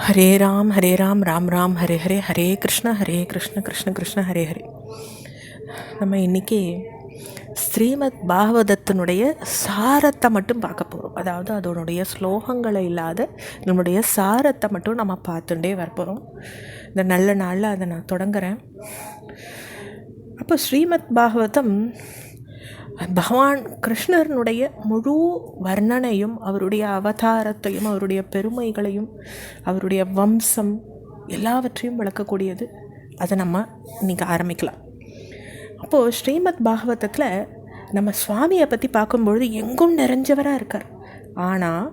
ஹரே ராம் ராம் ராம் ஹரே ஹரே, ஹரே கிருஷ்ண கிருஷ்ண கிருஷ்ண ஹரே ஹரே. நம்ம இன்றைக்கி ஸ்ரீமத் பாகவதத்தினுடைய சாரத்தை மட்டும் பார்க்க போகிறோம். அதாவது அதனுடைய ஸ்லோகங்களை இல்லாத நம்முடைய சாரத்தை மட்டும் நம்ம பார்த்துட்டே வரப்போகிறோம். இந்த நல்ல நாளில் அதை நான் தொடங்குறேன். அப்போ ஸ்ரீமத் பாகவதம் பகவான் கிருஷ்ணனுடைய முழு வர்ணனையும், அவருடைய அவதாரத்தையும், அவருடைய பெருமைகளையும், அவருடைய வம்சம் எல்லாவற்றையும் விளக்கக்கூடியது. அதை நம்ம இன்றைக்கி ஆரம்பிக்கலாம். அப்போது ஸ்ரீமத் பாகவதத்தில் நம்ம சுவாமியை பற்றி பார்க்கும்பொழுது எங்கும் நிறைஞ்சவராக இருக்கார். ஆனால்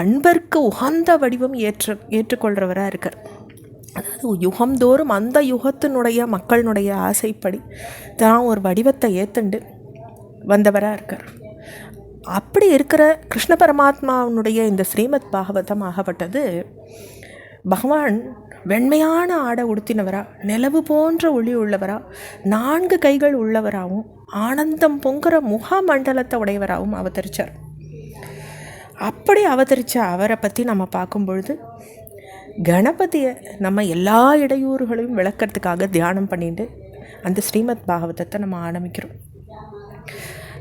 அன்பருக்கு உகந்த வடிவம் ஏற்றுக்கொள்கிறவராக இருக்கார். அதாவது யுகந்தோறும் அந்த யுகத்தினுடைய மக்களினுடைய ஆசைப்படி தான் ஒரு வடிவத்தை ஏற்றுண்டு வந்தவராக இருக்கார். அப்படி இருக்கிற கிருஷ்ண பரமாத்மாவுடைய இந்த ஸ்ரீமத் பாகவதம் ஆகப்பட்டது பகவான் வெண்மையான ஆடை உடுத்தினவரா, நிலவு போன்ற ஒளி உள்ளவரா, 4 கைகள் உள்ளவராகவும் ஆனந்தம் பொங்குற முகமண்டலத்தை உடையவராகவும் அவதரித்தார். அப்படி அவதரித்த அவரை பற்றி நம்ம பார்க்கும் பொழுது கணபதியை நம்ம எல்லா இடையூறுகளையும் விளக்கிறதுக்காக தியானம் பண்ணிட்டு அந்த ஸ்ரீமத் பாகவதத்தை நம்ம ஆரம்பிக்கிறோம்.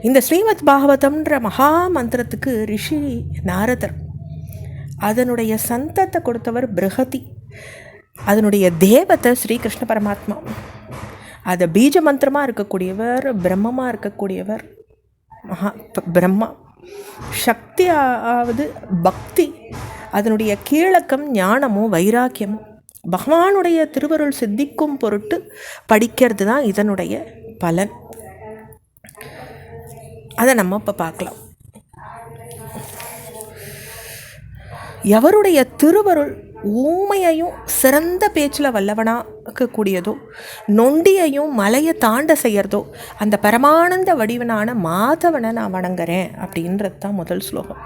இந்த ஸ்ரீமத் பாகவதம்ன்ற மகா மந்திரத்துக்கு ரிஷி நாரதர், அதனுடைய சந்தத்தை கொடுத்தவர் பிருகதி, அதனுடைய தேவத்தை ஸ்ரீகிருஷ்ண பரமாத்மா, அதை பீஜ மந்திரமாக இருக்கக்கூடியவர், பிரம்மமாக இருக்கக்கூடியவர் பிரம்மா, சக்தி ஆவது பக்தி, அதனுடைய கீழக்கம் ஞானமும் வைராக்கியமும் பகவானுடைய திருவருள் சித்திக்கும் பொருட்டு படிக்கிறது தான் இதனுடைய பலன். அதை நம்ம இப்போ பார்க்கலாம். எவருடைய திருவருள் ஊமையையும் சிறந்த பேச்சில் வல்லவனாக்கக்கூடியதோ, நொண்டியையும் மலையை தாண்ட செய்யறதோ, அந்த பரமானந்த வடிவனான மாதவனை நான் வணங்குறேன் அப்படின்றது தான் முதல் ஸ்லோகம்.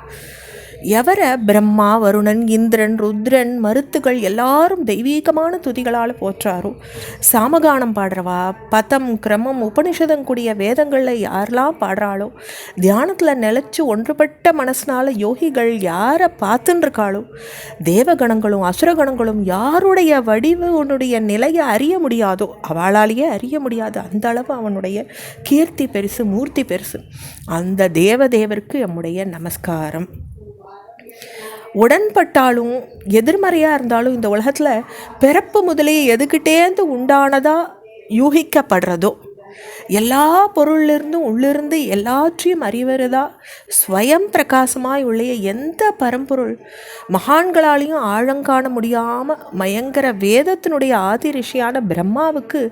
எவரை பிரம்மா, வருணன், இந்திரன், ருத்ரன், மருத்துகள் எல்லாரும் தெய்வீகமான துதிகளால் போற்றாரோ, சாமகானம் பாடுறவா, பதம், கிரமம், உபனிஷதம் வேதங்களில் யாரெல்லாம் பாடுறாளோ, தியானத்தில் நிலச்சி ஒன்றுபட்ட மனசினால யோகிகள் யாரை பார்த்துன்னு இருக்காளோ, தேவகணங்களும் அசுரகணங்களும் யாருடைய வடிவனுடைய நிலையை அறிய முடியாதோ, அவளாலேயே அறிய முடியாது, அந்த அளவு அவனுடைய கீர்த்தி பெருசு, மூர்த்தி பெருசு. அந்த தேவதேவருக்கு நம்முடைய நமஸ்காரம். உடன்பட்டாலும் எதிர்மறையாக இருந்தாலும் இந்த உலகத்தில் பிறப்பு முதலே எதுக்கிட்டேந்து உண்டானதாக யூகிக்கப்படுறதோ, எல்லா பொருளிலிருந்தும் உள்ளிருந்து எல்லாற்றையும் அறிவறதா ஸ்வயம் பிரகாசமாய் உள்ள எந்த பரம்பொருள் மகான்களாலையும் ஆழங்காண முடியாமல் மயங்கர வேதத்தினுடைய ஆதி ரிஷியான பிரம்மாவுக்கு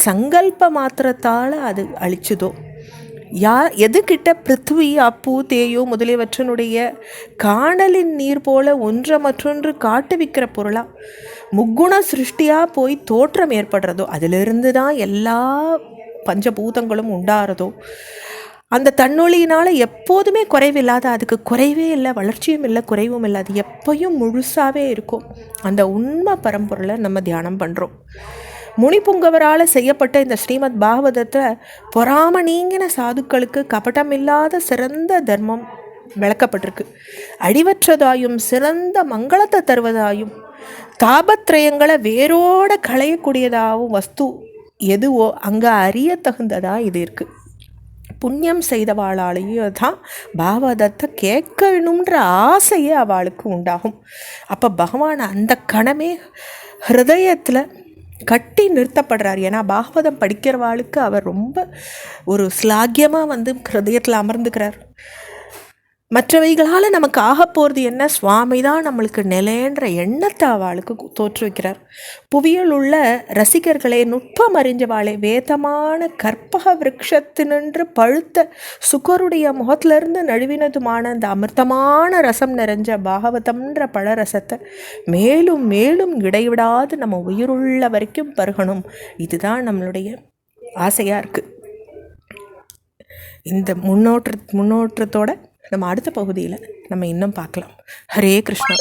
சங்கல்ப மாத்திரத்தால் அது அழிச்சுதோ, எதுக்கிட்ட பிருத்வி, அப்பு, தேயோ முதலியவற்றினுடைய காணலின் நீர் போல ஒன்றை மற்றொன்று காட்டுவிக்கிற பொருளா முக்குண சிருஷ்டியாக போய் தோற்றம் ஏற்படுறதோ, அதிலிருந்து தான் எல்லா பஞ்சபூதங்களும் உண்டாகிறதோ, அந்த தன்னொழியினால் எப்போதுமே குறைவில்லாத, அதுக்கு குறைவே இல்லை, வளர்ச்சியும் இல்லை, குறைவும் இல்லை, அது எப்பயும் முழுசாகவே இருக்கும். அந்த உண்மை பரம்பொருளை நம்ம தியானம் பண்ணுறோம். முனிப்புங்கவரால் செய்யப்பட்ட இந்த ஸ்ரீமத் பாகவதத்தை பொறாம நீங்கின சாதுக்களுக்கு கபட்டமில்லாத சிறந்த தர்மம் விளக்கப்பட்டிருக்கு. அடிவற்றதாயும் சிறந்த மங்களத்தை தருவதாயும் தாபத்ரயங்களை வேரோட களையக்கூடியதாகவும் வஸ்து எதுவோ அங்கே அறிய தகுந்ததாக இது இருக்குது. புண்ணியம் செய்தவாளாலேயும் தான் பாகவதத்தை கேட்கணுன்ற ஆசையே அவளுக்கு உண்டாகும். அப்போ பகவான் அந்த கணமே ஹிருதயத்தில் கட்டி நிறுத்தப்படுறார். ஏன்னா பாகவதம் படிக்கிறவாளுக்கு அவர் ரொம்ப ஒரு ஸ்லாகியமாக ஹிருதயத்தில் அமர்ந்துக்கிறார். மற்றவைகளால் நமக்கு ஆகப்போகிறது என்ன, சுவாமி தான் நம்மளுக்கு நிலைன்ற எண்ணத்தை அவளுக்கு தோற்றுவிக்கிறார். புவியில் உள்ள ரசிகர்களே, நுட்பம் அறிஞ்சவாளே, வேதமான கற்பக விரக்ஷத்தினின்று பழுத்த சுகருடைய முகத்திலிருந்து நழுவினதுமான அந்த அமிர்தமான ரசம் நிறைஞ்ச பாகவதம்ன்ற பழரசத்தை மேலும் மேலும் இடைவிடாது நம்ம உயிருள்ள வரைக்கும் பருகணும். இதுதான் நம்மளுடைய ஆசையாக இருக்குது. இந்த முன்னோட்டத்தோட நம்ம அடுத்த பகுதியில் நம்ம இன்னும் பார்க்கலாம். ஹரே கிருஷ்ணா.